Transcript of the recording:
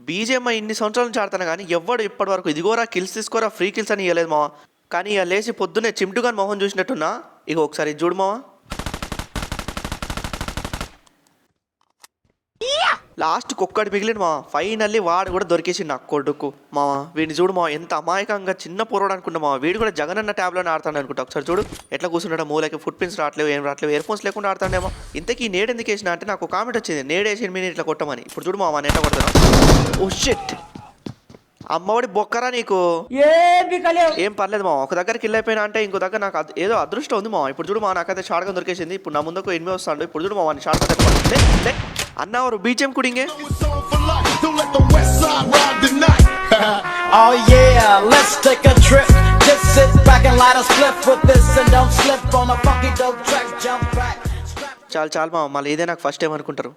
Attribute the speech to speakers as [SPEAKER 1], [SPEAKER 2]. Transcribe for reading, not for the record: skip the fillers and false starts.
[SPEAKER 1] బీజేఎంఐ ఇన్ని సంవత్సరాల నుంచి ఆడుతాను కానీ ఎవ్వడు ఇప్పటి వరకు ఇదిగోరా కిల్స్ తీసుకోరా ఫ్రీ కిల్స్ అని ఇవ్వలేదు మావా. కానీ ఇక లేచి పొద్దున్నే చింటుగాని మొహం చూసినట్టున్నా. ఇక ఒకసారి ఇది చూడు మావా. లాస్ట్కి ఒక్కటి మిగిలిన మావా. ఫైనల్లీ వాడు కూడా దొరికేసిండు నా కొడుకు మావా. వీడిని చూడు మావా, ఎంత అమాయకంగా చిన్న పోరాడు అనుకుంటా మావా. వీడు కూడా జగన్ అన్న ట్యాబ్లోనే ఆడతాడు అనుకుంటా. ఒకసారి చూడు ఎట్లా కూర్చున్నాడు, మూలకి ఫుట్ ప్రింట్స్ రావట్లేవు, ఏం రావట్లేవు, ఇయర్ ఫోన్స్ లేకుండా ఆడతాడేమో. ఇంతకీ నేడు ఎందుకు వేసిన అంటే నాకు కామెంట్ వచ్చింది, నేడేసిన మీరు ఇట్లా కొట్టమని. ఇప్పుడు చూడు మావా ఎట్లా కొడతాను. ఓ షిట్, అమ్మఒడి బొక్కరా నీకు. ఏం పర్లేదు మావా, ఒక దగ్గర కిల్ అయిపోయినా అంటే ఇంకో దగ్గర నాకు ఏదో అదృష్టం ఉంది మావా. ఇప్పుడు చూడు మావా, నాకైతే షార్ట్గా దొరికేసింది. ఇప్పుడు నా ముందుకు ఎనిమిది వస్తాడు. ఇప్పుడు చూడు మావా షార్ట్గా అన్న ಅವರು BJM కుడింగే.
[SPEAKER 2] Oh yeah, let's take a trip. Just sit back and light a spliff with this and don't slip on a funky dope track. Jump back.
[SPEAKER 1] చాలు చాలు మావా, మళ్ళీ ఇదే నాకు ఫస్ట్ టైం అనుకుంటారు.